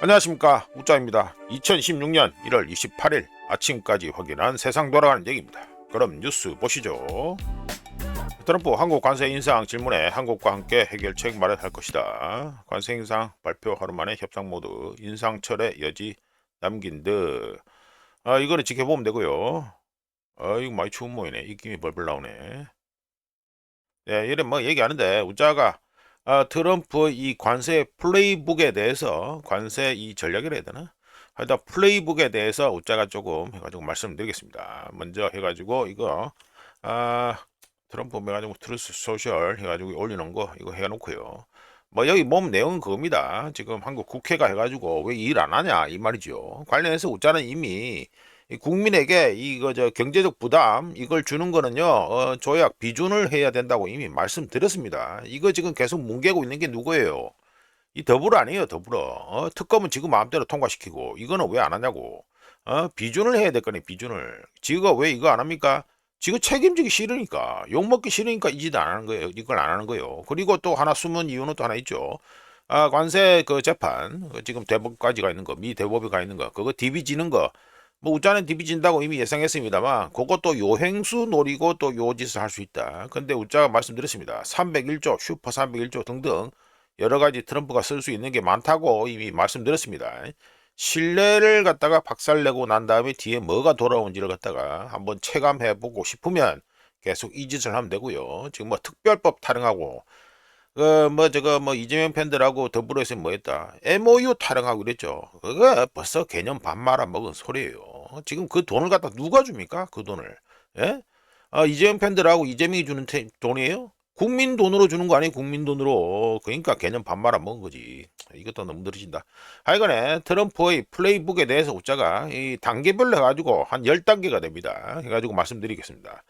안녕하십니까, 우짜입니다. 2016년 1월 28일 아침까지 확인한 세상 돌아가는 얘기입니다. 그럼 뉴스 보시죠. 트럼프 한국 관세 인상 질문에 한국과 함께 해결책 마련할 것이다. 관세 인상 발표 하루 만에 협상 모드 인상철의 여지 남긴 듯. 이거는 지켜보면 되고요. 이거 많이 추운 모이네. 입김이 벌벌 나오네. 네, 이래 뭐 얘기하는데 우짜가 트럼프 이 관세 플레이북에 대해서 관세 이 전략이라 해야 되나? 하여튼 플레이북에 대해서 우짜가 조금 해가지고 말씀드리겠습니다. 먼저 해가지고 이거 아 트럼프 해가지고 트루스 소셜 해가지고 올리는 거 이거 해놓고요. 뭐 여기 몸 내용은 그겁니다. 지금 한국 국회가 해가지고 왜 일 안 하냐 이 말이죠. 관련해서 우짜는 이미 이 국민에게 이거 저 경제적 부담 이걸 주는 거는요 조약 비준을 해야 된다고 이미 말씀드렸습니다. 이거 지금 계속 뭉개고 있는 게 누구예요? 이 더불어 아니에요, 더불어. 특검은 지금 마음대로 통과시키고 이거는 왜 안 하냐고. 비준을 해야 될 거네, 비준을. 지가 왜 이거 안 합니까? 지금 책임지기 싫으니까, 욕먹기 싫으니까 이 짓 안 하는 거예요. 이걸 안 하는 거예요. 그리고 또 하나 숨은 이유는 또 하나 있죠. 관세 그 재판, 지금 대법까지 가 있는 거, 미 대법이 가 있는 거, 그거 디비지는 거, 뭐 우짜는 디비진다고 이미 예상했습니다만, 그것도 요행수 노리고 또 요 짓을 할 수 있다. 근데 우짜가 말씀드렸습니다. 301조, 슈퍼 301조 등등 여러 가지 트럼프가 쓸 수 있는 게 많다고 이미 말씀드렸습니다. 신뢰를 갖다가 박살내고 난 다음에 뒤에 뭐가 돌아온지를 갖다가 한번 체감해보고 싶으면 계속 이 짓을 하면 되고요. 지금 뭐 특별법 타령하고 저거 뭐 이재명 팬들하고 더불어서 뭐 했다. MOU 타령하고 그랬죠. 그거 벌써 개념 반 말아먹은 소리예요. 지금 그 돈을 갖다 누가 줍니까? 그 돈을. 예? 이재명 팬들하고 이재명이 주는 돈이에요? 국민 돈으로 주는 거 아니에요? 국민 돈으로. 그러니까 개념 반 말아먹은 거지. 이것도 너무 느려진다. 하여간에 트럼프의 플레이북에 대해서 우짜가 이 단계별로 해가지고 한 10단계가 됩니다. 해가지고 말씀드리겠습니다.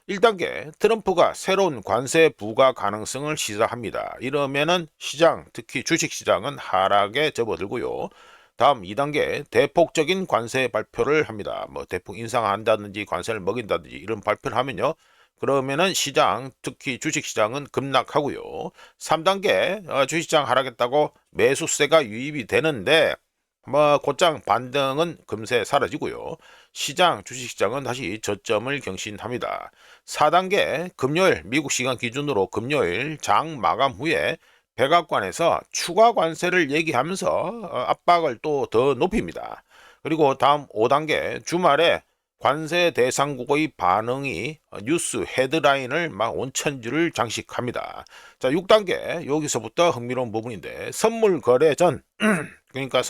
1단계 트럼프가 새로운 관세 부과 가능성을 시사합니다. 이러면은 시장, 특히 주식시장은 하락에 접어들고요. 다음 2단계 대폭적인 관세 발표를 합니다. 뭐 대폭 인상한다든지 관세를 먹인다든지 이런 발표를 하면요. 그러면은 시장, 특히 주식시장은 급락하고요. 3단계 주식시장 하락했다고 매수세가 유입이 되는데 뭐 곧장 반등은 금세 사라지고요. 시장, 주식시장은 다시 저점을 경신합니다. 4단계 금요일 미국 시간 기준으로 금요일 장 마감 후에 백악관에서 추가 관세를 얘기하면서 압박을 또 더 높입니다. 그리고 다음 5단계 주말에 관세 대상국의 반응이 뉴스 헤드라인을 막 온천지를 장식합니다. 자, 6단계 여기서부터 흥미로운 부분인데 선물 거래 전 그러니까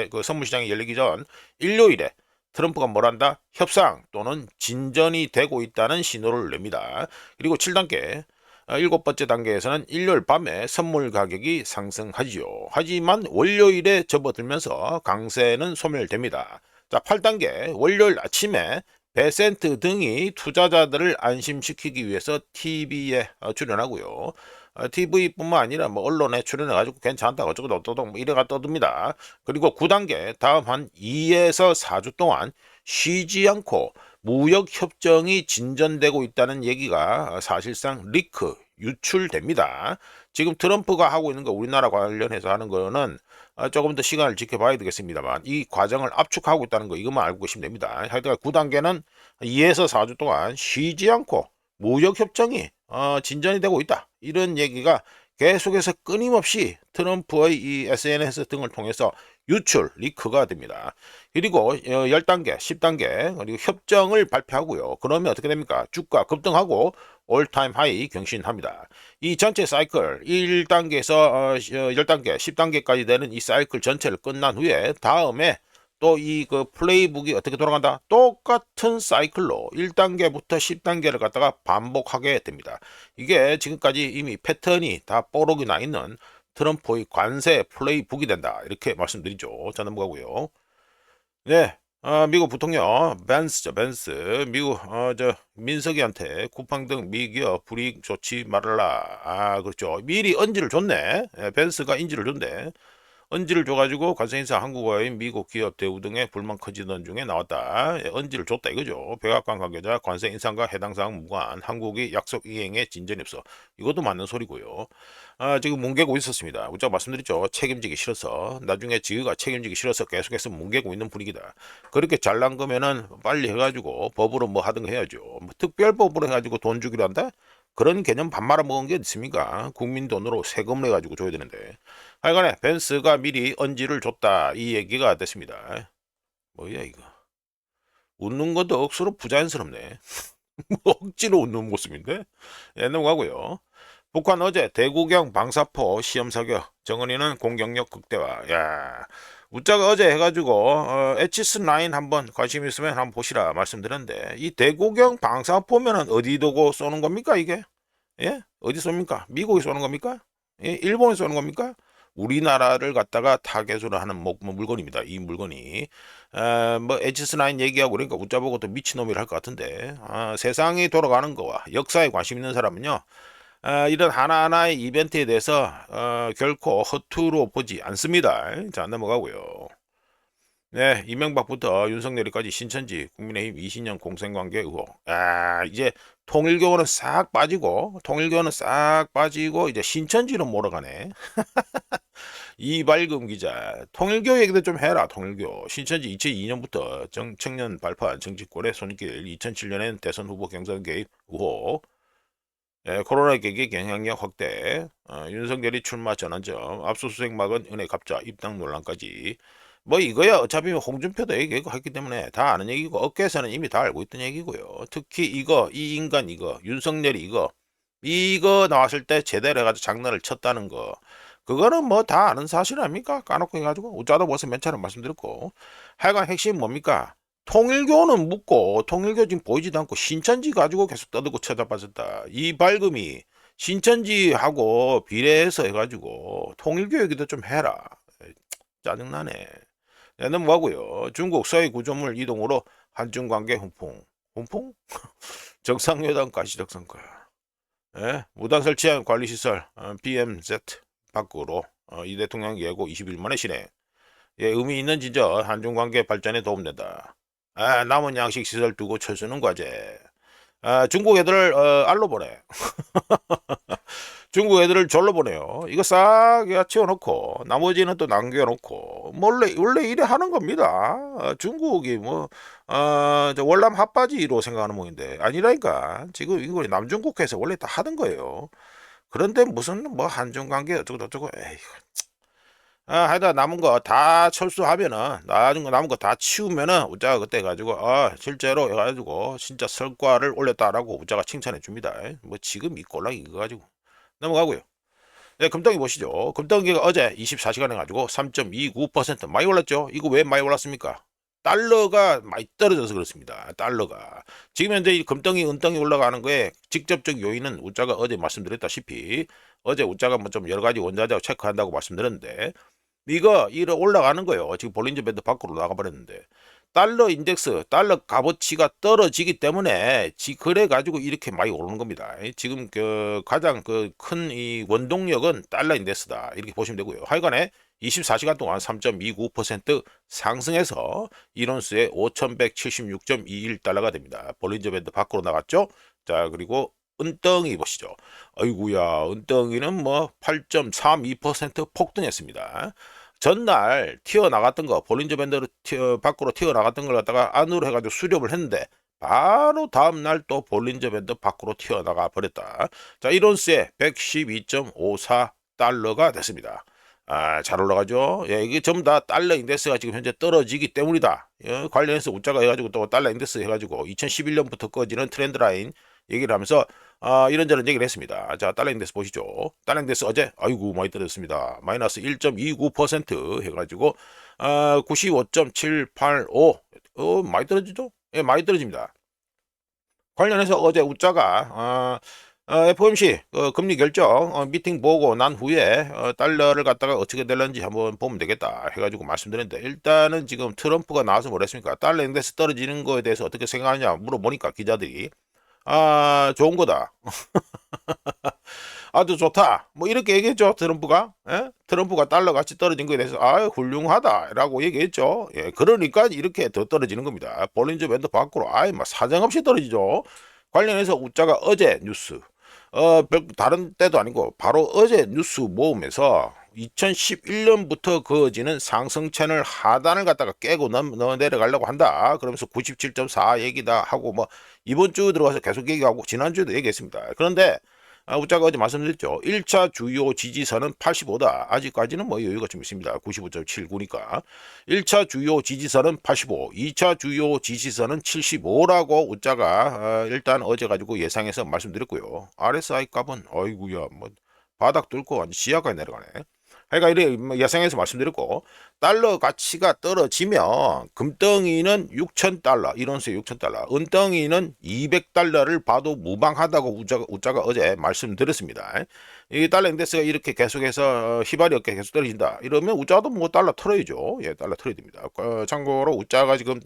그 선물 시장이 열리기 전 일요일에 트럼프가 뭘 한다? 협상 또는 진전이 되고 있다는 신호를 냅니다. 그리고 7단계 일곱 번째 단계에서는 일요일 밤에 선물 가격이 상승하지요. 하지만 월요일에 접어들면서 강세는 소멸됩니다. 자, 8단계 월요일 아침에 베센트 등이 투자자들을 안심시키기 위해서 TV에 출연하고요. TV뿐만 아니라 뭐 언론에 출연해가지고 괜찮다 어쩌고 저쩌고 뭐 이래가 떠듭니다. 그리고 9단계 다음 한 2에서 4주 동안 쉬지 않고 무역 협정이 진전되고 있다는 얘기가 사실상 리크 유출됩니다. 지금 트럼프가 하고 있는 거 우리나라 관련해서 하는 거는 조금 더 시간을 지켜봐야 되겠습니다만 이 과정을 압축하고 있다는 거 이것만 알고 계시면 됩니다. 하여튼 9단계는 2에서 4주 동안 쉬지 않고 무역협정이 진전이 되고 있다. 이런 얘기가 계속해서 끊임없이 트럼프의 이 SNS 등을 통해서 유출, 리크가 됩니다. 그리고 10단계, 10단계 그리고 협정을 발표하고요. 그러면 어떻게 됩니까? 주가 급등하고 올타임 하이 경신합니다. 이 전체 사이클 1단계에서 10단계, 10단계까지 되는 이 사이클 전체를 끝난 후에 다음에 또 이 그 플레이북이 어떻게 돌아간다? 똑같은 사이클로 1단계부터 10단계를 갖다가 반복하게 됩니다. 이게 지금까지 이미 패턴이 다 뽀록이 나 있는 트럼프의 관세 플레이북이 된다. 이렇게 말씀드리죠. 자, 넘어가고요. 네. 미국 부통령 벤스죠, 벤스. 미국 민석이한테 쿠팡 등 미기업 불이익 조치 말아라. 그렇죠. 미리 언지를 줬네. 벤스가 인지를 줬네. 언지를 줘가지고 관세 인상 한국어인 미국 기업 대우 등의 불만 커지던 중에 나왔다. 언지를 줬다 이거죠. 백악관 관계자 관세 인상과 해당 사항 무관 한국이 약속 이행에 진전이 없어. 이것도 맞는 소리고요. 지금 뭉개고 있었습니다. 우리가 말씀드렸죠. 책임지기 싫어서 나중에 지가 책임지기 싫어서 계속해서 뭉개고 있는 분위기다. 그렇게 잘난 거면은 빨리 해가지고 법으로 뭐 하든 해야죠. 뭐 특별법으로 해가지고 돈 주기로 한다? 그런 개념 밥 말아먹은 게 있습니까? 국민 돈으로 세금을 해가지고 줘야 되는데. 하여간에 벤스가 미리 언지를 줬다 이 얘기가 됐습니다. 뭐야 이거. 웃는 것도 억수로 부자연스럽네. 뭐 억지로 웃는 모습인데? 예, 넘어가고요. 북한 어제 대구경 방사포 시험 사격 정은이는 공격력 극대화. 야, 우짜가 어제 해가지고 에치스9 한번 관심 있으면 한번 보시라 말씀드렸는데 이 대구경 방사포면은 어디 두고 쏘는 겁니까 이게? 예? 어디 쏩니까? 미국이 쏘는 겁니까? 예? 일본이 쏘는 겁니까? 우리나라를 갖다가 타겟으로 하는 뭐 물건입니다. 이 물건이 뭐 에치스9 얘기하고 그러니까 웃자 보고 또 미친놈이라 할 것 같은데 세상이 돌아가는 거와 역사에 관심 있는 사람은요 이런 하나하나의 이벤트에 대해서 결코 허투루 보지 않습니다. 자 넘어가고요. 네, 이명박부터 윤석열이까지 신천지 국민의힘 20년 공생관계 의혹. 이제 통일교는 싹 빠지고 이제 신천지로 몰아가네. 이발금 기자, 통일교 얘기도 좀 해라. 통일교. 신천지 2002년부터 청년 발판 정치권의 손길, 2007년엔 대선 후보 경선 개입 의혹. 코로나 계기 영향력 확대, 윤석열이 출마 전환점, 압수수색 막은 은혜 갑자, 입당 논란까지. 뭐 이거야 어차피 홍준표도 얘기했기 때문에 다 아는 얘기고 업계에서는 이미 다 알고 있던 얘기고요. 특히 이거 이 인간 이거 윤석열이 이거 나왔을 때 제대로 해가지고 장난을 쳤다는 거 그거는 뭐 다 아는 사실 아닙니까? 까놓고 해가지고 우짜도 벌써 몇 차례 말씀드렸고 하여간 핵심 뭡니까? 통일교는 묻고 통일교 지금 보이지도 않고 신천지 가지고 계속 떠들고 쳐다봤었다. 이 밝음이 신천지하고 비례해서 해가지고 통일교 얘기도 좀 해라. 짜증나네. 네, 넘어가고요. 중국 서해 구조물 이동으로 한중 관계 훈풍. 훈풍? 정상회담 가시적성가. 예? 무단 설치한 관리시설 BMZ 밖으로 이 대통령 예고 20일 만에 실행. 예, 의미 있는 진전 한중 관계 발전에 도움된다. 남은 양식 시설 두고 철수는 과제. 중국 애들을 알로 보내. 중국 애들을 절로 보내요. 이거 싹 치워놓고 나머지는 또 남겨놓고 원래 이래 하는 겁니다. 중국이 뭐 월남 핫바지로 생각하는 모양인데 아니라니까. 지금 이거 남중국해에서 원래 다 하던 거예요. 그런데 무슨 뭐 한중 관계 어쩌고 저쩌고 에이. 하여튼 남은 거 다 철수하면은 나중에 남은 거 다 치우면은 우짜가 그때 가지고 실제로 해가지고 진짜 성과를 올렸다라고 우짜가 칭찬해 줍니다. 뭐 지금 이 꼴랑 이거 가지고 넘어가고요. 네, 금덩이 보시죠. 금덩이가 어제 24시간 해가지고 3.29% 많이 올랐죠. 이거 왜 많이 올랐습니까? 달러가 많이 떨어져서 그렇습니다. 달러가 지금 현재 이 금덩이 은덩이 올라가는 거에 직접적 요인은 우짜가 어제 말씀드렸다시피 어제 우짜가 뭐 좀 여러 가지 원자재 체크한다고 말씀드렸는데 이거 올라가는 거예요. 지금 볼린저 밴드 밖으로 나가버렸는데 달러 인덱스, 달러 값어치가 떨어지기 때문에 그래 가지고 이렇게 많이 오르는 겁니다. 지금 가장 큰 이 원동력은 달러 인덱스다 이렇게 보시면 되고요. 하여간에 24시간 동안 3.29% 상승해서 1온스에 5,176.21달러가 됩니다. 볼린저 밴드 밖으로 나갔죠. 자 그리고 은덩이 보시죠. 아이구야 은덩이는 뭐 8.32% 폭등했습니다. 전날 튀어나갔던 거 볼린저 밴드로 밖으로 튀어나갔던 걸 갖다가 안으로 해가지고 수렴을 했는데 바로 다음날 또 볼린저 밴드 밖으로 튀어나가 버렸다. 자 1온스에 112.54달러가 됐습니다. 잘 올라가죠. 예, 이게 전부 다 달러 인덱스가 지금 현재 떨어지기 때문이다. 예, 관련해서 우짜가 해가지고 또 달러 인덱스 해가지고 2011년부터 꺼지는 트렌드 라인 얘기를 하면서 이런저런 얘기를 했습니다. 자, 달러 인덱스 보시죠. 달러 인덱스 어제 아이고 많이 떨어졌습니다. 마이너스 1.29% 해가지고 95.785 많이 떨어지죠? 예, 많이 떨어집니다. 관련해서 어제 우짜가 FOMC 금리 결정 미팅 보고 난 후에 달러를 갖다가 어떻게 될는지 한번 보면 되겠다 해가지고 말씀드렸는데 일단은 지금 트럼프가 나와서 뭐랬습니까? 달러 인덱스 떨어지는 거에 대해서 어떻게 생각하냐 물어보니까 기자들이 좋은 거다. 아주 좋다. 뭐 이렇게 얘기했죠. 트럼프가. 예? 트럼프가 달러 가치 떨어진 거에 대해서 아 훌륭하다라고 얘기했죠. 예, 그러니까 이렇게 더 떨어지는 겁니다. 볼린저 밴드 밖으로 아예 막 사정없이 떨어지죠. 관련해서 우짜가 어제 뉴스 다른 때도 아니고 바로 어제 뉴스 모음에서 2011년부터 그어지는 상승 채널 하단을 갖다가 깨고 내려가려고 한다. 그러면서 97.4 얘기다 하고 뭐 이번 주 들어가서 계속 얘기하고 지난주에도 얘기했습니다. 그런데 우짜가 어제 말씀드렸죠. 1차 주요 지지선은 85다. 아직까지는 뭐 여유가 좀 있습니다. 95.79니까. 1차 주요 지지선은 85, 2차 주요 지지선은 75라고 우짜가 일단 어제 가지고 예상해서 말씀드렸고요. RSI 값은 어이구야 뭐 바닥 뚫고 완전 시야까지 내려가네. 그러니까 이래 예상해서 말씀드렸고 달러 가치가 떨어지면 금덩이는 6,000달러, 1온스에 6,000달러, 은덩이는 200달러를 봐도 무방하다고 우짜가 어제 말씀드렸습니다. 이 달러 인덱스가 이렇게 계속해서 휘발이 없게 계속 떨어진다. 이러면 우짜도 뭐 달러 털어야죠. 예, 달러 털어야 됩니다. 참고로 우짜가 지금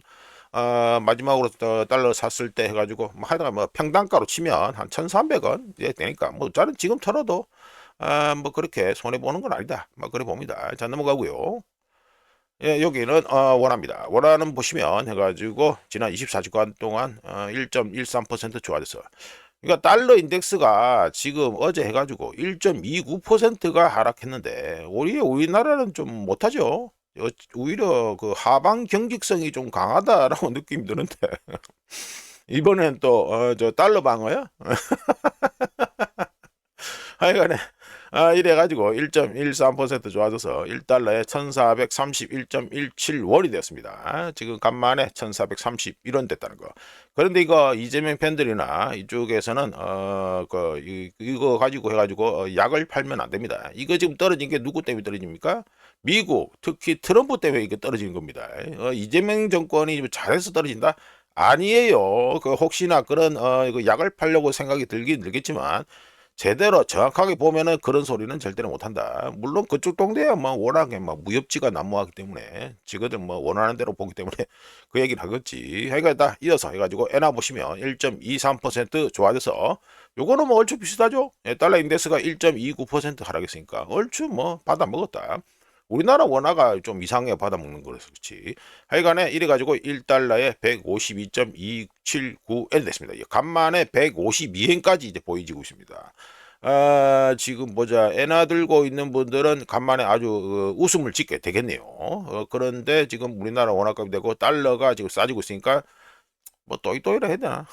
마지막으로 달러 샀을 때 해가지고 뭐 하다가 뭐 평단가로 치면 한 1,300원 예, 되니까 뭐 우짜는 지금 털어도 뭐 그렇게 손해 보는 건 아니다. 뭐 그래 봅니다. 자 넘어가고요. 예, 여기는 원화입니다. 원화는 보시면 해가지고 지난 24시간 동안 1.13% 좋아졌어. 그러니까 달러 인덱스가 지금 어제 해가지고 1.29%가 하락했는데 우리나라는 좀 못하죠. 오히려 그 하방 경직성이 좀 강하다라고 느낌이 드는데 이번엔 또 저 달러 방어야? 하여간에 이래가지고 1.13% 좋아져서 1달러에 1431.17원이 되었습니다. 지금 간만에 1431원 됐다는 거. 그런데 이거 이재명 팬들이나 이쪽에서는 이거 가지고 해가지고 약을 팔면 안 됩니다. 이거 지금 떨어진 게 누구 때문에 떨어집니까? 미국, 특히 트럼프 때문에 이게 떨어지는 겁니다. 이재명 정권이 잘해서 떨어진다? 아니에요. 혹시나 그런 이거 약을 팔려고 생각이 들긴 들겠지만 제대로 정확하게 보면은 그런 소리는 절대로 못한다. 물론 그쪽 동네야 뭐 워낙에 뭐 무협지가 난무하기 때문에 지그들 뭐 원하는 대로 보기 때문에 그 얘기를 하겠지. 그러니까 다 이어서 해가지고 엔화 보시면 1.23% 좋아져서 요거는 뭐 얼추 비슷하죠. 예, 달러 인덱스가 1.29% 하락했으니까 얼추 뭐 받아 먹었다. 우리나라 원화가 좀 이상하게 받아먹는 거라서 그렇지. 하여간에 이래가지고 1달러에 152.279엔 됐습니다. 간만에 152엔까지 이제 보이지고 있습니다. 지금 보자. 엔화 들고 있는 분들은 간만에 아주 웃음을 짓게 되겠네요. 그런데 지금 우리나라 원화값이 되고 달러가 지금 싸지고 있으니까 뭐 또이또이라 해야 되나?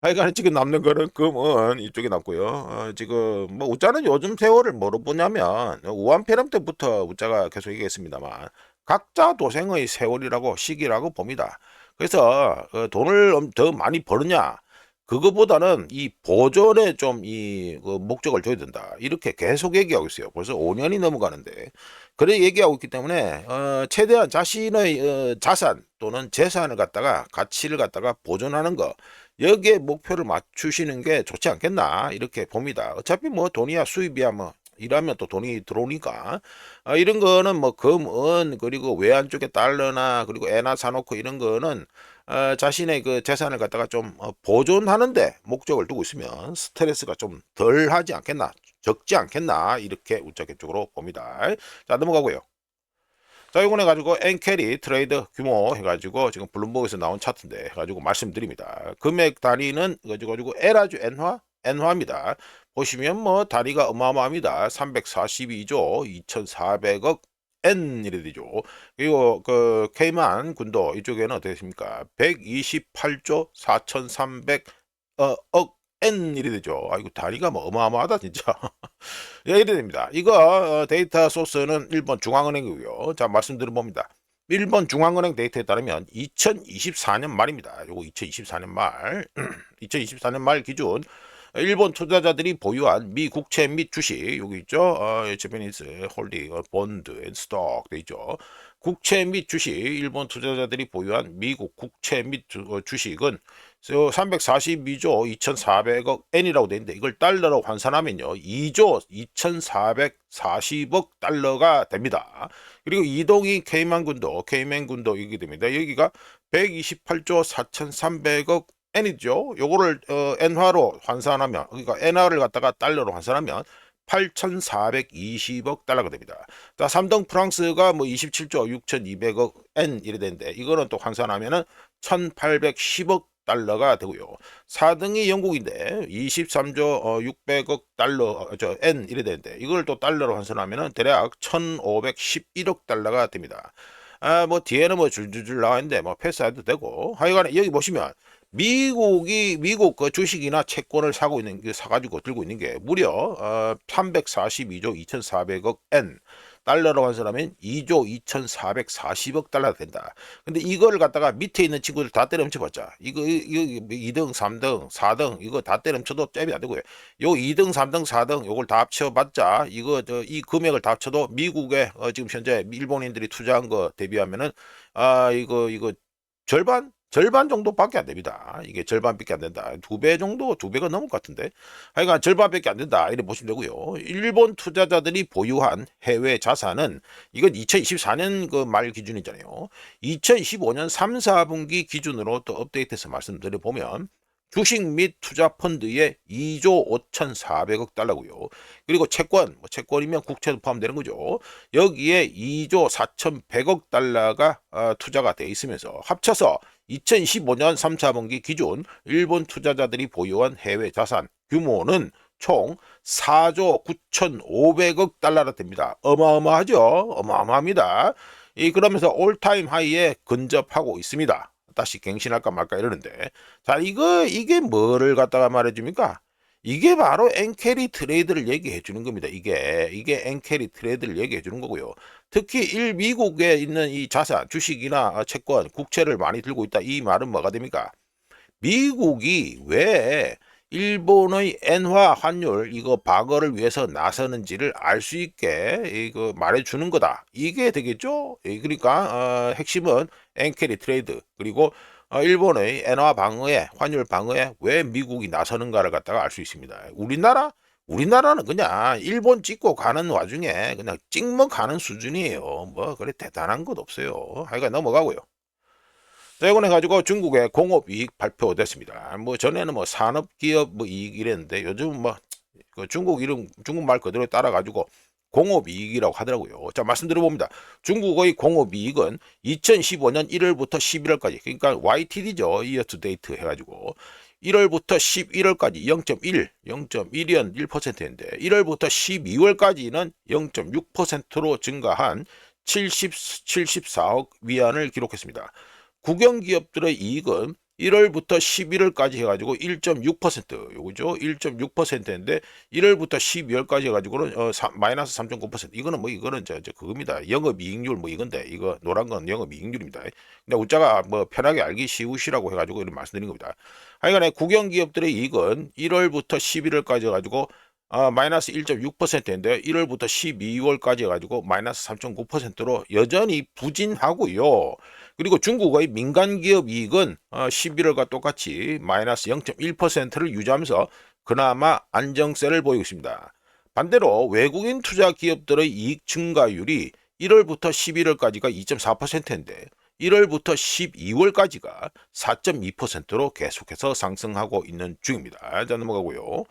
하여간 지금 남는 거는 금은 이쪽에 남고요. 지금 뭐 우짜는 요즘 세월을 뭐로 보냐면 우한폐렴 때부터 우짜가 계속 얘기했습니다만 각자 도생의 세월이라고 시기라고 봅니다. 그래서 돈을 더 많이 버느냐 그거보다는 이 보존에 좀 이 목적을 줘야 된다. 이렇게 계속 얘기하고 있어요. 벌써 5년이 넘어가는데 그래 얘기하고 있기 때문에 최대한 자신의 자산 또는 재산을 갖다가 가치를 갖다가 보존하는 거 여기에 목표를 맞추시는 게 좋지 않겠나 이렇게 봅니다. 어차피 뭐 돈이야 수입이야 뭐 일하면 또 돈이 들어오니까 이런 거는 뭐 금, 은 그리고 외환 쪽에 달러나 그리고 엔화 사놓고 이런 거는 자신의 그 재산을 갖다가 좀 보존하는데 목적을 두고 있으면 스트레스가 좀 덜 하지 않겠나 적지 않겠나 이렇게 우짜개 쪽으로 봅니다. 자 넘어가고요. 자 이번에 가지고 엔캐리 트레이드 규모 해가지고 지금 블룸버그에서 나온 차트인데 해가지고 말씀드립니다. 금액 단위는 가지고 에라주 엔화입니다. 보시면 뭐 단위가 어마어마합니다. 342조 2400억 N 이래 되죠. 그리고 그 케이만 군도 이쪽에는 어떻게 됐습니까? 128조 4300억 N 이래 되죠. 이거 단위가 뭐 어마어마하다 진짜. 예, 이래 됩니다. 이거 데이터 소스는 일본 중앙은행이고요. 자 말씀드려 봅니다. 일본 중앙은행 데이터에 따르면 2024년 말입니다. 요거 2024년 말 2024년 말 기준 일본 투자자들이 보유한 미 국채 및 주식 여기 있죠. 제페니스 홀딩 본드 앤 스톡 돼 있죠. 국채 및 주식 일본 투자자들이 보유한 미국 국채 및 주식은 342조 2,400억 엔이라고 돼 있는데 이걸 달러로 환산하면요 2조 2,440억 달러가 됩니다. 그리고 이동이 케이맨군도 이게 됩니다. 여기가 128조 4,300억 N이죠. 요거를 엔화로 환산하면, 그러니까 엔화를 갖다가 달러로 환산하면 8,420억 달러가 됩니다. 자, 3등 프랑스가 뭐 27조 6,200억 N 이래 되는데, 이거는 또 환산하면은 1,810억 달러가 되고요. 4등이 영국인데 23조 600억 달러 N 이래 되는데, 이걸 또 달러로 환산하면은 대략 1,511억 달러가 됩니다. 뭐 뒤에는 뭐 줄줄줄 나와 있는데 뭐 패스해도 되고, 하여간에 여기 보시면 미국 그 주식이나 채권을 사고 있는 게 사가지고 들고 있는 게 무려 342조 2,400억 N, 달러로 환산하면 2조 2,440억 달러가 된다. 근데 이걸 갖다가 밑에 있는 친구들 다 때려 훔쳐봤자, 이거 2등 3등 4등 이거 다 때려 훔쳐도 잽이 안 되고요. 요 2등 3등 4등 요걸 다 합쳐봤자, 이거 이 금액을 다 합쳐도 미국에 지금 현재 일본인들이 투자한 거 대비하면은 이거 절반 정도밖에 안 됩니다. 이게 절반밖에 안 된다. 2배 정도, 2배가 넘을 것 같은데. 하여간 절반밖에 안 된다. 이렇게 보시면 되고요. 일본 투자자들이 보유한 해외 자산은, 이건 2024년 그 말 기준이잖아요. 2025년 3, 4분기 기준으로 또 업데이트해서 말씀드려 보면, 주식 및 투자 펀드의 2조 5,400억 달러고요. 그리고 채권이면 국채도 포함되는 거죠. 여기에 2조 4,100억 달러가 투자가 돼 있으면서 합쳐서 2015년 3, 4분기 기준 일본 투자자들이 보유한 해외 자산 규모는 총 4조 9,500억 달러나 됩니다. 어마어마하죠? 어마어마합니다. 그러면서 올타임 하이에 근접하고 있습니다. 다시 갱신할까 말까 이러는데, 자, 이게 뭐를 갖다가 말해줍니까? 이게 바로 엔캐리 트레이드를 얘기해 주는 겁니다. 이게 엔캐리 트레이드를 얘기해 주는 거고요. 특히 미국에 있는 이 자산, 주식이나 채권, 국채를 많이 들고 있다. 이 말은 뭐가 됩니까? 미국이 왜 일본의 엔화 환율 이거 방어를 위해서 나서는지를 알 수 있게 이거 말해주는 거다. 이게 되겠죠? 그러니까 핵심은 엔캐리 트레이드, 그리고 일본의 엔화 방어에, 환율 방어에 왜 미국이 나서는가를 갖다가 알 수 있습니다. 우리나라는 그냥 일본 찍고 가는 와중에 그냥 찍먹하는 수준이에요. 뭐 그래 대단한 것 없어요. 하여간 넘어가고요. 자, 이건 해가지고 중국의 공업이익 발표됐습니다. 뭐 전에는 뭐 산업기업 뭐 이익 이랬는데, 요즘 뭐그 중국 말 그대로 따라가지고 공업이익이라고 하더라고요. 자, 말씀드려봅니다. 중국의 공업이익은 2015년 1월부터 11월까지, 그러니까 YTD죠. Year to Date 해가지고 1월부터 11월까지 0.1이었 1%인데 1월부터 12월까지는 0.6%로 증가한 74억 위안을 기록했습니다. 국영기업들의 이익은 1월부터 11월까지 해가지고 1.6%, 요거죠. 1.6%인데 1월부터 12월까지 해가지고는 마이너스 3.9%. 이거는 그겁니다. 영업이익률 뭐 이건데, 이거 노란 건 영업이익률입니다. 근데 우자가 뭐 편하게 알기 쉬우시라고 해가지고 이런 말씀드린 겁니다. 하여간에 국영기업들의 이익은 1월부터 11월까지 해가지고 마이너스 1.6%인데 1월부터 12월까지 해가지고 마이너스 3.9%로 여전히 부진하고요. 그리고 중국의 민간기업 이익은 11월과 똑같이 마이너스 0.1%를 유지하면서 그나마 안정세를 보이고 있습니다. 반대로 외국인 투자 기업들의 이익 증가율이 1월부터 11월까지가 2.4%인데 1월부터 12월까지가 4.2%로 계속해서 상승하고 있는 중입니다. 자, 넘어가고요.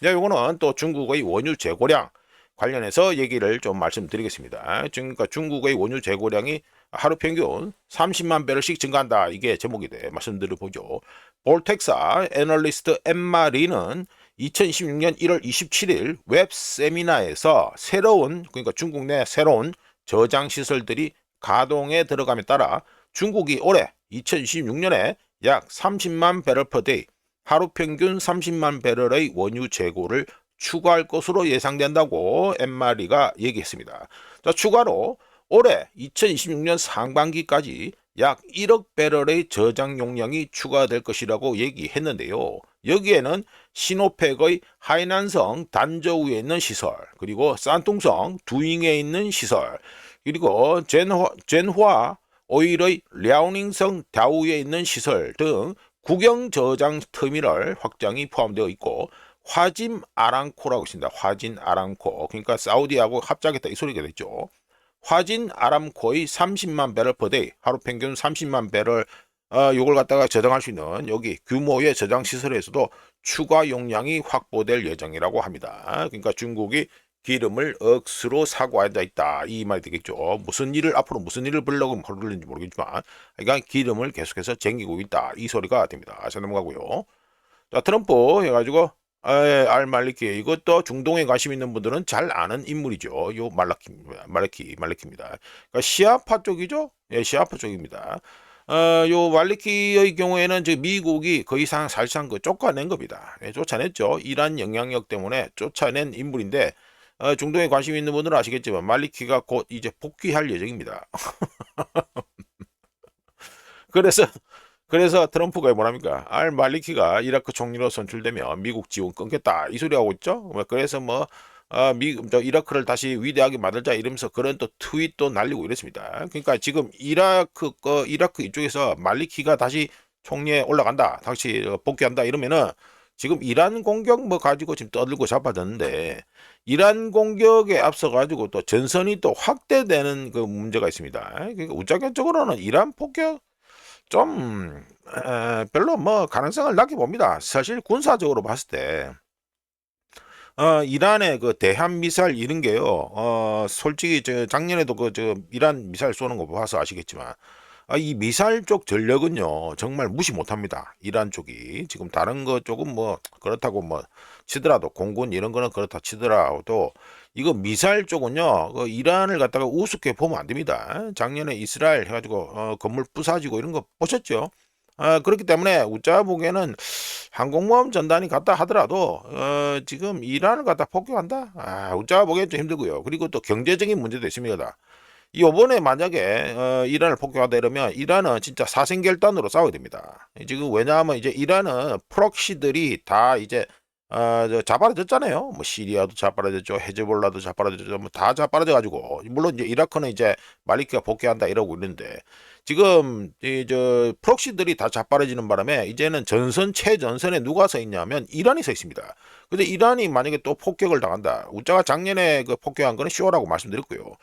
자, 요거는 또 중국의 원유 재고량 관련해서 얘기를 좀 말씀드리겠습니다. 그러니까 중국의 원유 재고량이 하루 평균 30만 배럴씩 증가한다. 이게 제목이 돼. 말씀드려보죠. 볼텍사 애널리스트 엠마 리는 2016년 1월 27일 웹 세미나에서 그러니까 중국 내 새로운 저장 시설들이 가동에 들어감에 따라 중국이 올해 2026년에 약 30만 배럴 per day, 하루 평균 30만 배럴의 원유 재고를 추가할 것으로 예상된다고 엠마리가 얘기했습니다. 자, 추가로 올해 2026년 상반기까지 약 1억 배럴의 저장 용량이 추가될 것이라고 얘기했는데요. 여기에는 시노펙의 하이난성 단저우에 있는 시설, 그리고 산둥성 두잉에 있는 시설, 그리고 젠화 오일의 랴오닝성 다우에 있는 시설 등 국영 저장 터미널 확장이 포함되어 있고, 화진 아람코라고 있습니다. 화진 아람코. 그러니까 사우디하고 합작했다 이 소리가 됐죠. 화진 아람코의 30만 배럴 per day, 하루 평균 30만 배럴 요걸 갖다가 저장할 수 있는 여기 규모의 저장 시설에서도 추가 용량이 확보될 예정이라고 합니다. 그러니까 중국이 기름을 억수로 사고 앉아 있다 이 말이 되겠죠. 무슨 일을 앞으로 무슨 일을 벌려고 그러는지 모르겠지만 그러니까 기름을 계속해서 쟁기고 있다 이 소리가 됩니다. 자 넘어가고요. 자 트럼프 해가지고 알말리키 이것도 중동에 관심 있는 분들은 잘 아는 인물이죠. 요 말리키입니다. 그러니까 시아파 쪽이죠. 예, 시아파 쪽입니다. 요 말리키의 경우에는 저 미국이 거의 사실상 그 쫓아낸 겁니다. 예, 쫓아냈죠. 이란 영향력 때문에 쫓아낸 인물인데 중동에 관심 있는 분들은 아시겠지만 말리키가 곧 이제 복귀할 예정입니다. 그래서 트럼프가 뭐랍니까? 알 말리키가 이라크 총리로 선출되면 미국 지원 끊겠다 이 소리 하고 있죠. 그래서 뭐 이라크를 다시 위대하게 만들자 이러면서 그런 또 트윗도 날리고 이랬습니다. 그러니까 지금 이라크 이쪽에서 말리키가 다시 총리에 올라간다, 다시 복귀한다 이러면은 지금 이란 공격 뭐 가지고 지금 떠들고 자빠졌는데 이란 공격에 앞서 가지고 또 전선이 또 확대되는 그 문제가 있습니다. 그러니까 우짜견적으로는 이란 폭격 좀 별로 뭐 가능성을 낮게 봅니다. 사실 군사적으로 봤을 때 이란의 그 대한 미사일 이런 게요. 솔직히 저 작년에도 그 저 이란 미사일 쏘는 거 봐서 아시겠지만 이 미사일 쪽 전력은요 정말 무시 못합니다. 이란 쪽이 지금 다른 거 조금 뭐 그렇다고 뭐 치더라도 공군 이런 거는 그렇다 치더라도 이거 미사일 쪽은요 그 이란을 갖다가 우습게 보면 안 됩니다. 작년에 이스라엘 해가지고 건물 부사지고 이런 거 보셨죠? 그렇기 때문에 우짜 보기에는 항공모함 전단이 갔다 하더라도 지금 이란을 갖다 폭격한다? 우짜 보기엔 좀 힘들고요. 그리고 또 경제적인 문제도 있습니다. 이번에 만약에 이란을 폭격하다 이러면 이란은 진짜 사생결단으로 싸워야 됩니다. 지금 왜냐하면 이제 이란은 프록시들이 다 이제 자빠라졌잖아요. 뭐 시리아도 자빠라졌죠, 헤즈볼라도 자빠라졌죠, 뭐 다 자빠라져 가지고 물론 이제 이라크는 이제 말리키가 복귀한다 이러고 있는데 지금 이저 프록시들이 다 자빠라지는 바람에 이제는 전선 최전선에 누가 서 있냐면 이란이 서 있습니다. 근데 이란이 만약에 또 폭격을 당한다. 우짜가 작년에 그 폭격한 거는 쇼라고 말씀드렸고요.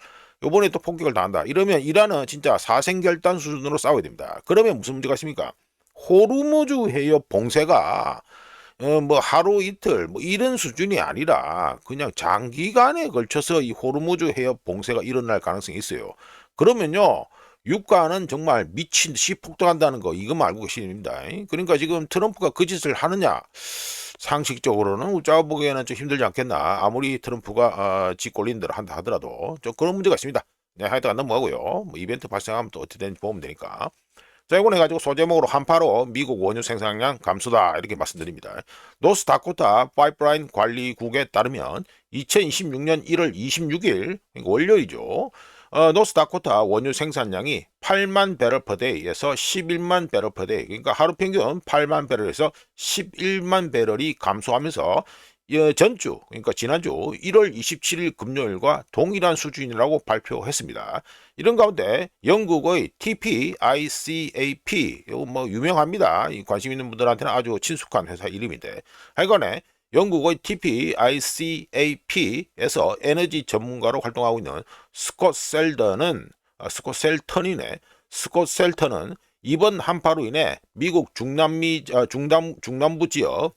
요번에 또 폭격을 당한다. 이러면 이란은 진짜 사생결단 수준으로 싸워야 됩니다. 그러면 무슨 문제가 있습니까? 호르무즈 해협 봉쇄가 뭐 하루 이틀 뭐 이런 수준이 아니라 그냥 장기간에 걸쳐서 이 호르무즈 해협 봉쇄가 일어날 가능성이 있어요. 그러면요. 유가는 정말 미친 듯이 폭등한다는 거 이것만 알고 계시면 됩니다. 그러니까 지금 트럼프가 그 짓을 하느냐 상식적으로는 우짜가 보기에는 좀 힘들지 않겠나 아무리 트럼프가 짓골린 대로 한다 하더라도 좀 그런 문제가 있습니다. 네, 하여튼 넘어가고요. 뭐 이벤트 발생하면 또 어떻게 되는지 보면 되니까. 자, 이번에 가지고 소제목으로 한파로 미국 원유 생산량 감소다 이렇게 말씀드립니다. 노스다코타 파이프라인 관리국에 따르면 2026년 1월 26일 월요일이죠. 노스다코타 원유 생산량이 8만 배럴 퍼 데이에서 11만 배럴 퍼 데이 그러니까 하루 평균 8만 배럴에서 11만 배럴이 감소하면서 전주 그러니까 지난주 1월 27일 금요일과 동일한 수준이라고 발표했습니다. 이런 가운데 영국의 TPICAP 이거 뭐 유명합니다. 관심 있는 분들한테는 아주 친숙한 회사 이름인데 하여간에 영국의 TPICAP에서 에너지 전문가로 활동하고 있는 스콧 셀턴은 이번 한파로 인해 미국 중남부 지역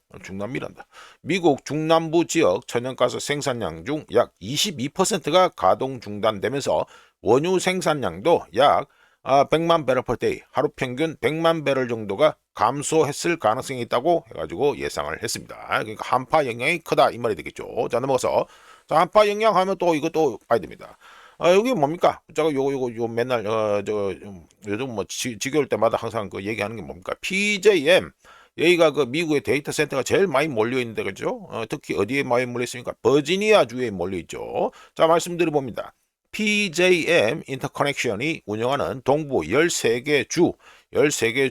미국 중남부 지역 천연가스 생산량 중 약 22%가 가동 중단되면서 원유 생산량도 약 100만 배럴 per day 하루 평균 100만 배럴 정도가 감소했을 가능성이 있다고 해가지고 예상을 했습니다. 그러니까 한파 영향이 크다 이 말이 되겠죠. 자 넘어가서 자, 한파 영향하면 또 이것도 봐야 됩니다. 여기 뭡니까? 제가 요거 맨날 요즘 뭐 지겨울 때마다 항상 그 얘기하는 게 뭡니까? PJM 여기가 그 미국의 데이터 센터가 제일 많이 몰려 있는데 그죠? 특히 어디에 많이 몰려 있습니까? 버지니아 주에 몰려 있죠. 자 말씀드려 봅니다. PJM 인터커넥션이 운영하는 동부 13개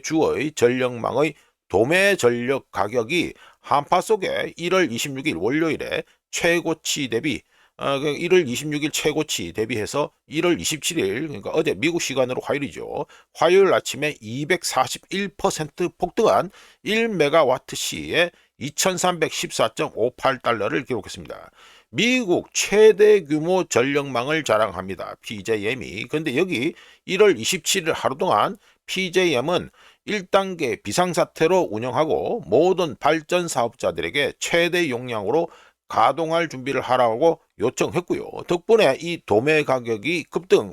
주의 전력망의 도매 전력 가격이 한파 속에 1월 26일 월요일에 최고치 대비 1월 26일 최고치 대비해서 1월 27일 그러니까 어제 미국 시간으로 화요일이죠. 화요일 아침에 241% 폭등한 1메가와트시에 2314.58달러를 기록했습니다. 미국 최대 규모 전력망을 자랑합니다. PJM이. 근데 여기 1월 27일 하루 동안 PJM은 1단계 비상사태로 운영하고 모든 발전 사업자들에게 최대 용량으로 가동할 준비를 하라고 요청했고요. 덕분에 이 도매 가격이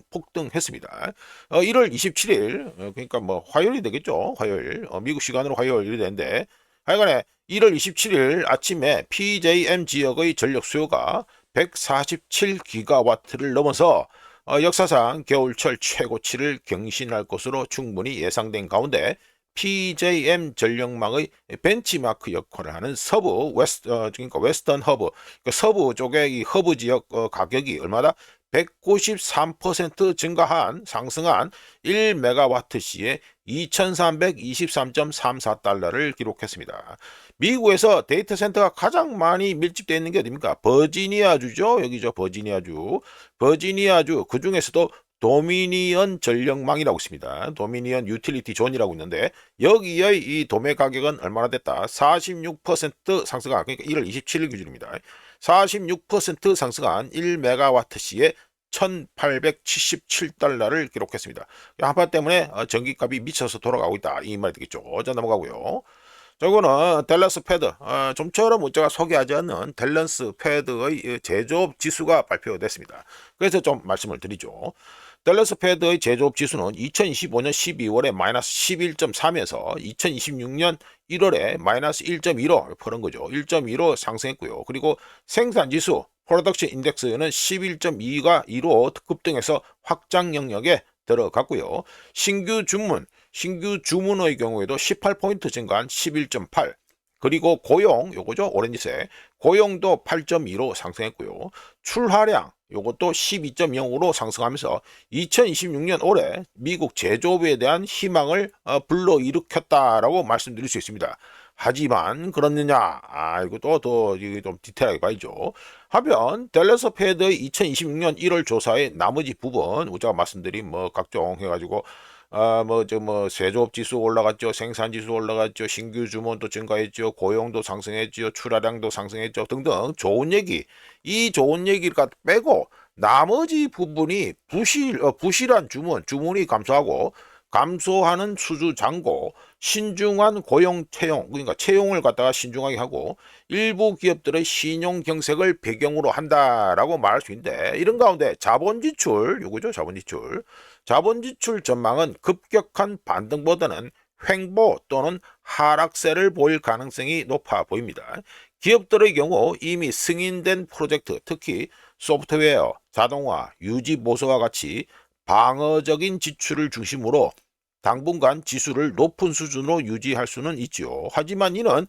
폭등했습니다. 1월 27일, 그러니까 뭐 화요일이 되겠죠. 화요일, 미국 시간으로 화요일이 되는데, 하여간에 1월 27일 아침에 PJM 지역의 전력 수요가 147기가와트를 넘어서 역사상 겨울철 최고치를 경신할 것으로 충분히 예상된 가운데 PJM 전력망의 벤치마크 역할을 하는 그러니까 웨스턴 허브, 그러니까 서부 쪽의 이 허브 지역 가격이 얼마다 193% 상승한 1메가와트시에 2323.34달러를 기록했습니다. 미국에서 데이터 센터가 가장 많이 밀집되어 있는 게 어딥니까? 버지니아주죠. 여기죠. 버지니아주. 그 중에서도 도미니언 전력망이라고 있습니다. 도미니언 유틸리티 존이라고 있는데 여기의 이 도매 가격은 얼마나 됐다? 46% 상승한, 그러니까 1월 27일 기준입니다. 46% 상승한 1메가와트시에 1877달러를 기록했습니다. 한파 때문에 전기값이 미쳐서 돌아가고 있다, 이 말이 되겠죠. 자, 넘어가고요. 저거는 댈러스 패드, 좀처럼 제가 소개하지 않는 댈러스 패드의 제조업 지수가 발표됐습니다. 그래서 좀 말씀을 드리죠. 댈러스 패드의 제조업 지수는 2025년 12월에 마이너스 11.3에서 2026년 1월에 마이너스 1.15 그런 거죠. 1.15 상승했고요. 그리고 생산 지수 프로덕션 인덱스는 11.2가 2로 급등해서 확장 영역에 들어갔고요. 신규 주문의 경우에도 18포인트 증가한 11.8. 그리고 고용, 요거죠. 오렌지색. 고용도 8.2로 상승했고요. 출하량, 요것도 12.0으로 상승하면서 2026년 올해 미국 제조업에 대한 희망을 불러일으켰다라고 말씀드릴 수 있습니다. 하지만 그렇느냐? 이것도 좀 디테일하게 봐야죠. 하면 댈러스 패드의 2026년 1월 조사의 나머지 부분, 제가 말씀드린 각종 해가지고 제조업 지수 올라갔죠. 생산 지수 올라갔죠. 신규 주문도 증가했죠. 고용도 상승했죠. 출하량도 상승했죠. 등등 좋은 얘기. 이 좋은 얘기를 빼고 나머지 부분이 부실한 주문이 감소하는 수주 잔고, 신중한 고용 채용, 그러니까 채용을 갖다가 신중하게 하고 일부 기업들의 신용 경색을 배경으로 한다라고 말할 수 있는데, 이런 가운데 자본 지출, 요거죠. 자본 지출 전망은 급격한 반등보다는 횡보 또는 하락세를 보일 가능성이 높아 보입니다. 기업들의 경우 이미 승인된 프로젝트, 특히 소프트웨어, 자동화, 유지 보수와 같이 방어적인 지출을 중심으로 당분간 지수를 높은 수준으로 유지할 수는 있죠. 하지만 이는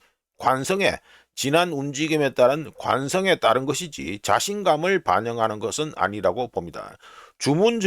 지난 움직임에 따른 관성에 따른 것이지 자신감을 반영하는 것은 아니라고 봅니다. 주문이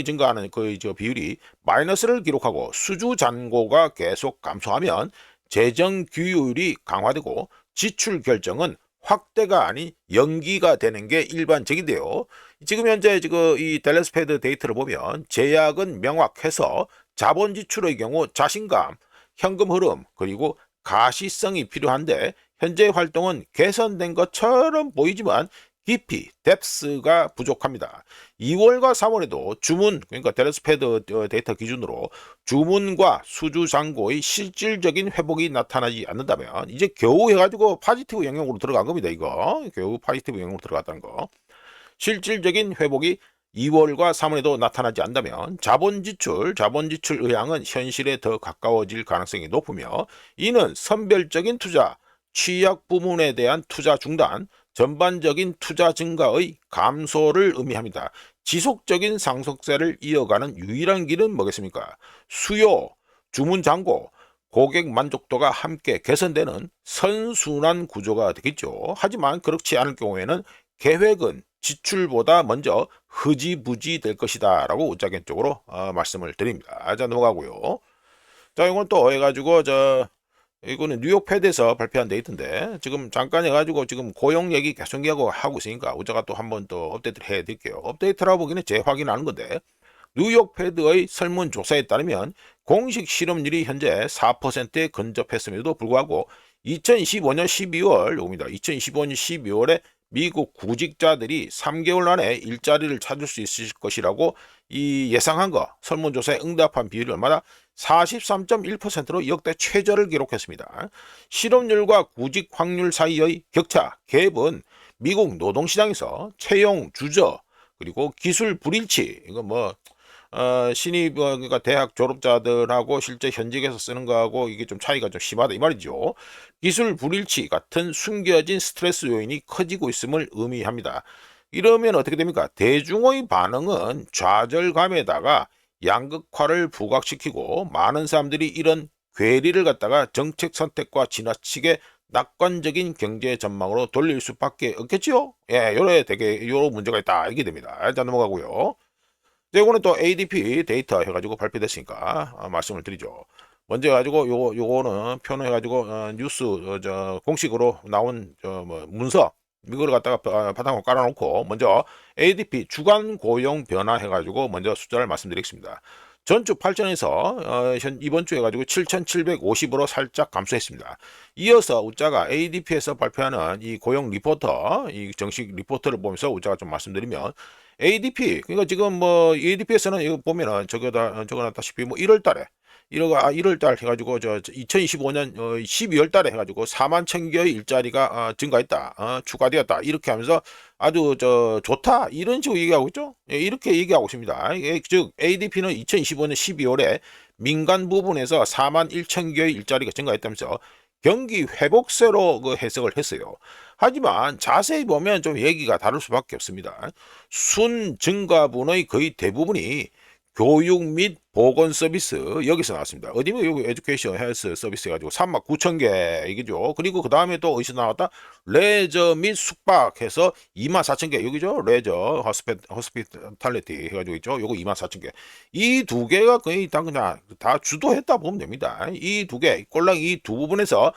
증가하는 비율이 마이너스를 기록하고 수주 잔고가 계속 감소하면 재정 규율이 강화되고 지출 결정은 확대가 아닌 연기가 되는 게 일반적인데요. 지금 현재 이 댈러스 패드 데이터를 보면 제약은 명확해서 자본 지출의 경우 자신감, 현금 흐름, 그리고 가시성이 필요한데 현재 활동은 개선된 것처럼 보이지만 깊이, 뎁스가 부족합니다. 2월과 3월에도 그러니까 댈러스 패드 데이터 기준으로 주문과 수주 잔고의 실질적인 회복이 나타나지 않는다면 이제 겨우 해가지고 포지티브 영역으로 들어간 겁니다. 겨우 포지티브 영역으로 들어갔다는 거. 실질적인 회복이 2월과 3월에도 나타나지 않다면 자본 지출 의향은 현실에 더 가까워질 가능성이 높으며, 이는 선별적인 투자, 취약 부문에 대한 투자 중단, 전반적인 투자 증가의 감소를 의미합니다. 지속적인 상승세를 이어가는 유일한 길은 뭐겠습니까? 수요, 주문 잔고, 고객 만족도가 함께 개선되는 선순환 구조가 되겠죠. 하지만 그렇지 않을 경우에는 계획은 지출보다 먼저 흐지부지 될 것이다 라고 우자견적으로 말씀을 드립니다. 자, 넘어가고요. 자, 이건 또 해가지고 이거는 뉴욕 패드에서 발표한 데이터인데, 지금 잠깐 해가지고 지금 고용 얘기 계속 하고 있으니까 우자가 또 한번 또 업데이트를 해드릴게요. 업데이트라고 보기는 재확인하는 건데, 뉴욕 패드의 설문조사에 따르면 공식 실업률이 현재 4%에 근접했음에도 불구하고 2025년 12월 요겁니다. 2025년 12월에 미국 구직자들이 3개월 안에 일자리를 찾을 수 있을 것이라고 이 예상한 거 설문조사에 응답한 비율이 얼마나 43.1%로 역대 최저를 기록했습니다. 실업률과 구직 확률 사이의 격차 갭은 미국 노동시장에서 채용 주저 그리고 기술 불일치 이거 뭐 신입 그러니까 대학 졸업자들하고 실제 현직에서 쓰는 거하고 이게 좀 차이가 좀 심하다 이 말이죠. 기술 불일치 같은 숨겨진 스트레스 요인이 커지고 있음을 의미합니다. 이러면 어떻게 됩니까? 대중의 반응은 좌절감에다가 양극화를 부각시키고 많은 사람들이 이런 괴리를 갖다가 정책 선택과 지나치게 낙관적인 경제 전망으로 돌릴 수밖에 없겠지요. 예, 요래 되게 요 문제가 있다 이게 됩니다. 일단 넘어가고요. 이거는 또 ADP 데이터 해가지고 발표됐으니까 말씀을 드리죠. 먼저 해가지고 요거는 표는 해가지고 뉴스 저 공식으로 나온 뭐 문서 이걸 갖다가 바탕으로 깔아놓고 먼저 ADP 주간 고용 변화 해가지고 먼저 숫자를 말씀드리겠습니다. 전주 8천에서 이번 주 해가지고 7,750으로 살짝 감소했습니다. 이어서 우짜가 ADP에서 발표하는 이 고용 리포터, 이 정식 리포터를 보면서 우짜가 좀 말씀드리면 ADP, 그러니까 지금 뭐 ADP에서는 이거 보면은 적어놨다시피 뭐 1월달에 1월달 해가지고 저 2025년 12월 달에 해가지고 4만 1,000개의 일자리가 증가했다, 추가되었다 이렇게 하면서 아주 저 좋다 이런 식으로 얘기하고 있죠. 예, 이렇게 얘기하고 있습니다. 예, 즉 ADP는 2025년 12월에 민간 부분에서 4만 1,000개의 일자리가 증가했다면서 경기 회복세로 그 해석을 했어요. 하지만 자세히 보면 좀 얘기가 다를 수밖에 없습니다. 순 증가분의 거의 대부분이 교육 및 보건 서비스 여기서 나왔습니다. 어디면 여기 에듀케이션 헬스 서비스 해가지고 39,000개 이게죠. 그리고 그 다음에 또 어디서 나왔다? 레저 및 숙박 해서 24,000개 여기죠. 레저 호스피탈리티 해가지고 있죠. 요거 24,000개. 이 두 개가 거의 다 그냥 다 주도했다 보면 됩니다. 이 두 개, 꼴랑 이 두 부분에서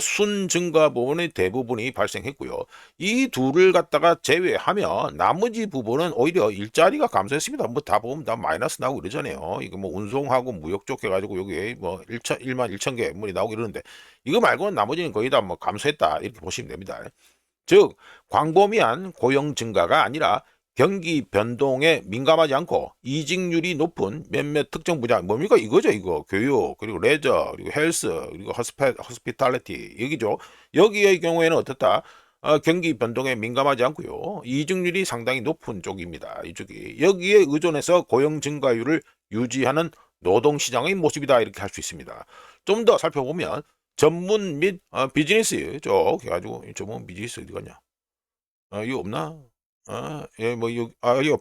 순 증가 부분의 대부분이 발생했고요. 이 둘을 갖다가 제외하면 나머지 부분은 오히려 일자리가 감소했습니다. 뭐 다 보면 다 마이너스 나오고 이러잖아요. 이거 뭐 운송하고 무역 쪽 해가지고 여기 뭐 1만 1천 개 물이 나오고 이러는데 이거 말고는 나머지는 거의 다 뭐 감소했다 이렇게 보시면 됩니다. 즉 광범위한 고용 증가가 아니라 경기 변동에 민감하지 않고 이직률이 높은 몇몇 특정 분야 뭡니까 이거죠. 이거 교육 그리고 레저 그리고 헬스 그리고 호스피탈리티 여기죠. 여기의 경우에는 어떻다? 경기 변동에 민감하지 않고요. 이직률이 상당히 높은 쪽입니다. 이쪽이 여기에 의존해서 고용 증가율을 유지하는 노동시장의 모습이다 이렇게 할 수 있습니다. 좀 더 살펴보면 전문 및 비즈니스 쪽 해가지고 전문 비즈니스 어디 갔냐? 이거 없나? 예, 뭐, 이거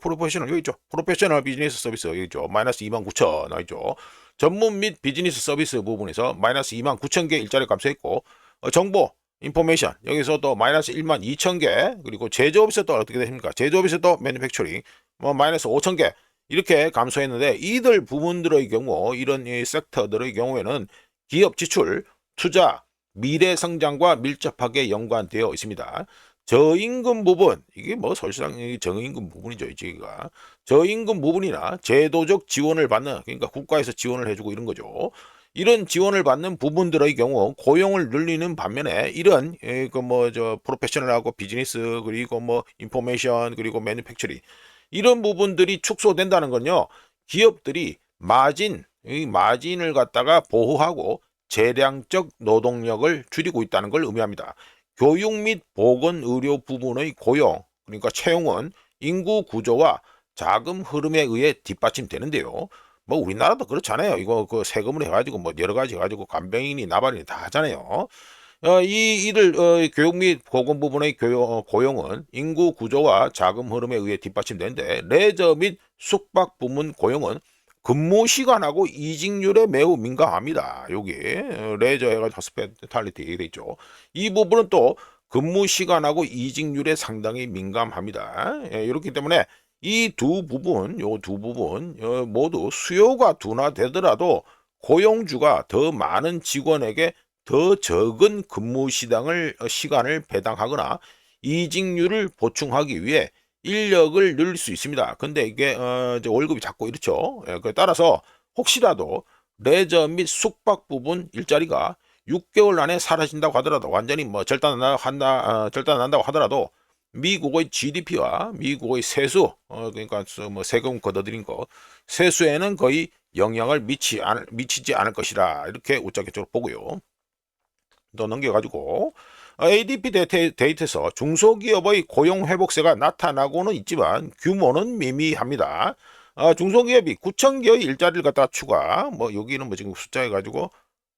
프로페셔널, 여기 있죠. 프로페셔널 비즈니스 서비스, 여기 있죠. 마이너스 29,000, 나있죠. 전문 및 비즈니스 서비스 부분에서 마이너스 29,000개 일자리 감소했고, 정보, 인포메이션, 여기서 또 마이너스 12,000개, 그리고 제조업에서 또 어떻게 됩니까? 제조업에서 또 매니팩처링, 뭐, 마이너스 5,000개, 이렇게 감소했는데, 이들 부분들의 경우, 이런 이 섹터들의 경우에는 기업 지출, 투자, 미래 성장과 밀접하게 연관되어 있습니다. 저임금 부분 이게 뭐 사실상 저임금 부분이죠. 이제가 저임금 부분이나 제도적 지원을 받는 그러니까 국가에서 지원을 해주고 이런 거죠. 이런 지원을 받는 부분들의 경우 고용을 늘리는 반면에 이런 그 뭐 저 프로페셔널하고 비즈니스 그리고 뭐 인포메이션 그리고 매니팩처링 이런 부분들이 축소된다는 건요. 기업들이 이 마진을 갖다가 보호하고 재량적 노동력을 줄이고 있다는 걸 의미합니다. 교육 및 보건 의료 부분의 고용, 그러니까 채용은 인구 구조와 자금 흐름에 의해 뒷받침되는데요. 뭐 우리나라도 그렇잖아요. 이거 그 세금을 해가지고 뭐 여러 가지 해가지고 간병인이 나발인이 다 하잖아요. 이들 교육 및 보건 부분의 고용은 인구 구조와 자금 흐름에 의해 뒷받침되는데 레저 및 숙박 부문 고용은 근무 시간하고 이직률에 매우 민감합니다. 여기 레저 해가지고 호스피탈리티 돼 있죠. 이 부분은 또 근무 시간하고 이직률에 상당히 민감합니다. 예, 이렇기 때문에 이 두 부분, 모두 수요가 둔화되더라도 고용주가 더 많은 직원에게 더 적은 근무 시간을 배당하거나 이직률을 보충하기 위해 인력을 늘릴 수 있습니다. 근데 이게 월급이 작고 이렇죠. 예, 따라서 혹시라도 레저 및 숙박 부분 일자리가 6개월 안에 사라진다고 하더라도 완전히 뭐 절단난다고 하더라도 미국의 GDP와 미국의 세수, 그러니까 뭐 세금 걷어들인 거, 세수에는 거의 영향을 미치지 않을 것이라 이렇게 우짜기적으로 보고요. 더 넘겨가지고 ADP 데이터에서 중소기업의 고용회복세가 나타나고는 있지만 규모는 미미합니다. 중소기업이 9,000개의 일자리를 갖다 추가, 뭐 여기는 뭐 지금 숫자 해가지고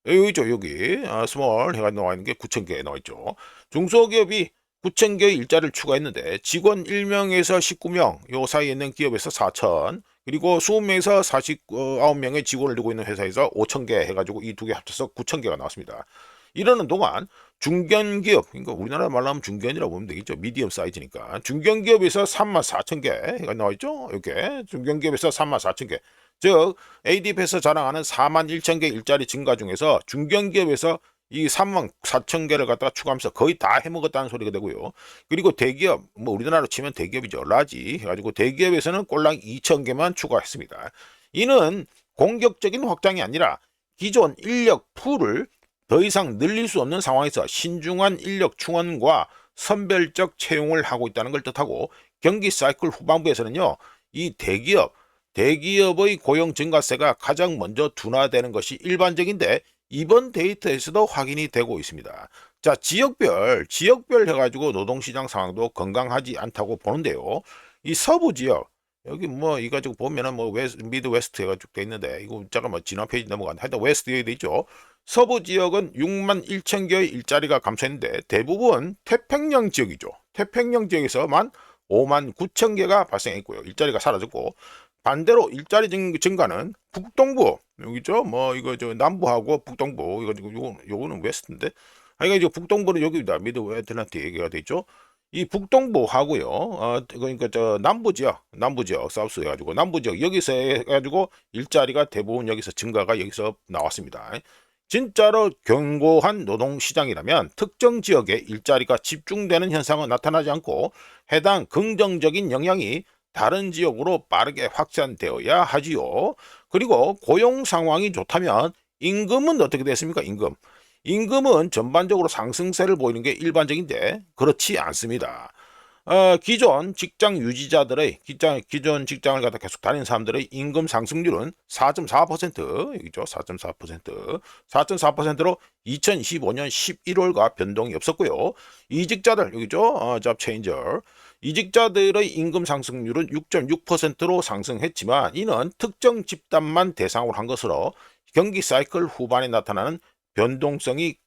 여기 있죠, 여기 스몰 해가 나와 있는 게 9,000개 나와 있죠. 중소기업이 9,000개의 일자리를 추가했는데 직원 1명에서 19명 요 사이에 있는 기업에서 4,000, 그리고 20명에서 49명의 직원을 두고 있는 회사에서 5,000개 해가지고 이 두 개 합쳐서 9,000개가 나왔습니다. 이러는 동안 중견기업, 그러니까 우리나라 말로 하면 중견이라고 보면 되겠죠. 미디엄 사이즈니까. 중견기업에서 34,000개가 나와있죠. 이렇게 중견기업에서 34,000개. 즉 ADP에서 자랑하는 41,000개 일자리 증가 중에서 중견기업에서 이 34,000개를 갖다가 추가하면서 거의 다 해먹었다는 소리가 되고요. 그리고 대기업, 뭐 우리나라로 치면 대기업이죠. 라지 해가지고 대기업에서는 꼴랑 2,000개만 추가했습니다. 이는 공격적인 확장이 아니라 기존 인력 풀을 더 이상 늘릴 수 없는 상황에서 신중한 인력 충원과 선별적 채용을 하고 있다는 걸 뜻하고, 경기 사이클 후반부에서는요, 이 대기업의 고용 증가세가 가장 먼저 둔화되는 것이 일반적인데 이번 데이터에서도 확인이 되고 있습니다. 자, 지역별 해가지고 노동시장 상황도 건강하지 않다고 보는데요. 이 서부 지역, 여기 뭐 이거 가지고 보면은 뭐 미드 웨스트 해가지고 돼 있는데, 이거 잠깐만 지난 페이지 넘어갔는데 하여튼 웨스트에 돼 있죠. 서부 지역은 61,000개의 일자리가 감소했는데 대부분 태평양 지역이죠. 태평양 지역에서만 59,000개가 발생했고요. 일자리가 사라졌고, 반대로 일자리 증가는 북동부, 여기죠. 뭐 이거 저 남부하고 북동부, 이거 지금 요거는 웨스트인데, 이거 이제 북동부는 여기입니다. 미드 웨틀란틱 얘기가 돼 있죠. 이 북동부하고요, 그러니까 저 남부 지역 사우스 해가지고 남부 지역 여기서 해가지고 일자리가 대부분 여기서 증가가 여기서 나왔습니다. 진짜로 견고한 노동시장이라면 특정 지역에 일자리가 집중되는 현상은 나타나지 않고 해당 긍정적인 영향이 다른 지역으로 빠르게 확산되어야 하지요. 그리고 고용 상황이 좋다면 임금은 어떻게 됐습니까? 임금은 전반적으로 상승세를 보이는 게 일반적인데 그렇지 않습니다. 기존 직장 유지자들의 기존 직장을 갖다 계속 다니는 사람들의 임금 상승률은 4.4%, 여기죠. 4.4%로 2025년 11월과 변동이 없었고요. 이직자들, 여기죠. 잡 체인저. 이직자들의 임금 상승률은 6.6%로 상승했지만 이는 특정 집단만 대상으로 한 것으로 경기 사이클 후반에 나타나는 변동성일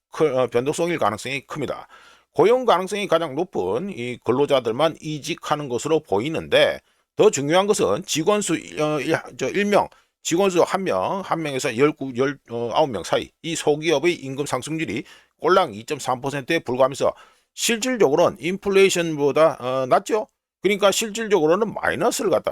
가능성이 큽니다. 고용 가능성이 가장 높은 이 근로자들만 이직하는 것으로 보이는데, 더 중요한 것은 직원수 1명, 직원수 1명에서 19명 사이 이 소기업의 임금 상승률이 꼴랑 2.3%에 불과하면서 실질적으로는 인플레이션보다 낮죠. 그러니까 실질적으로는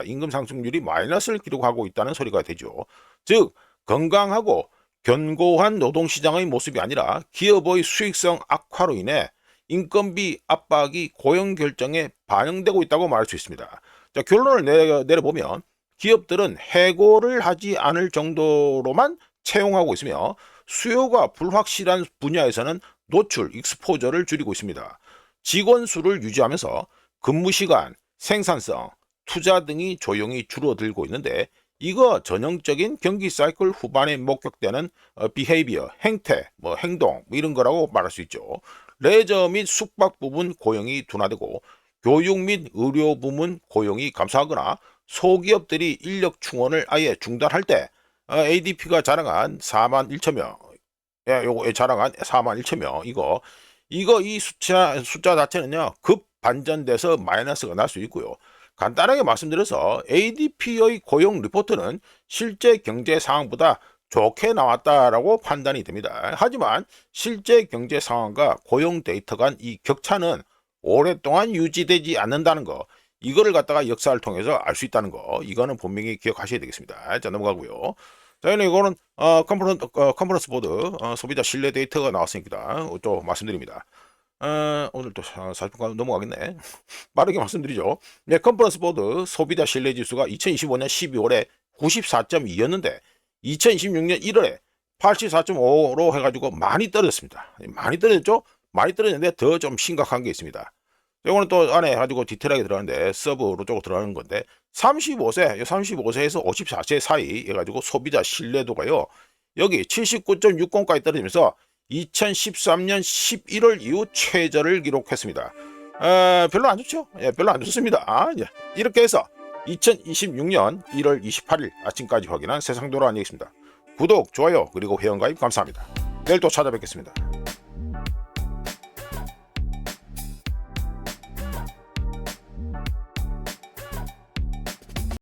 임금 상승률이 마이너스를 기록하고 있다는 소리가 되죠. 즉 건강하고 견고한 노동시장의 모습이 아니라 기업의 수익성 악화로 인해 인건비 압박이 고용 결정에 반영되고 있다고 말할 수 있습니다. 자, 결론을 내려보면 기업들은 해고를 하지 않을 정도로만 채용하고 있으며 수요가 불확실한 분야에서는 노출, 익스포저를 줄이고 있습니다. 직원 수를 유지하면서 근무 시간, 생산성, 투자 등이 조용히 줄어들고 있는데, 이거 전형적인 경기 사이클 후반에 목격되는 비헤이비어, 행태, 행동 이런 거라고 말할 수 있죠. 레저 및 숙박 부분 고용이 둔화되고 교육 및 의료 부문 고용이 감소하거나 소기업들이 인력 충원을 아예 중단할 때 ADP가 자랑한 41,000명, 요거 자랑한 41,000명, 이 숫자 자체는요 급 반전돼서 마이너스가 날 수 있고요. 간단하게 말씀드려서 ADP의 고용 리포트는 실제 경제 상황보다 좋게 나왔다라고 판단이 됩니다. 하지만 실제 경제 상황과 고용 데이터 간 이 격차는 오랫동안 유지되지 않는다는 거, 이거를 갖다가 역사를 통해서 알 수 있다는 거, 이거는 분명히 기억하셔야 되겠습니다. 자, 넘어가고요. 자, 이거는 컨퍼런스 보드 소비자 신뢰 데이터가 나왔으니까 또 말씀드립니다. 오늘 또 40분 넘어가겠네. 빠르게 말씀드리죠. 네, 컨퍼런스 보드 소비자 신뢰 지수가 2025년 12월에 94.2였는데 2026년 1월에 84.5로 해가지고 많이 떨어졌습니다. 많이 떨어졌죠? 많이 떨어졌는데 더 좀 심각한 게 있습니다. 이거는 또 안에 가지고 디테일하게 들어가는데 서브로 쪽으로 들어가는 건데 35세에서 54세 사이 해가지고 소비자 신뢰도가요. 여기 79.60까지 떨어지면서 2013년 11월 이후 최저를 기록했습니다. 별로 안 좋죠? 예, 별로 안 좋습니다. 예. 이렇게 해서 2026년 1월 28일 아침까지 확인한 세상 돌아간 얘기입니다. 구독, 좋아요, 그리고 회원가입 감사합니다. 내일 또 찾아뵙겠습니다.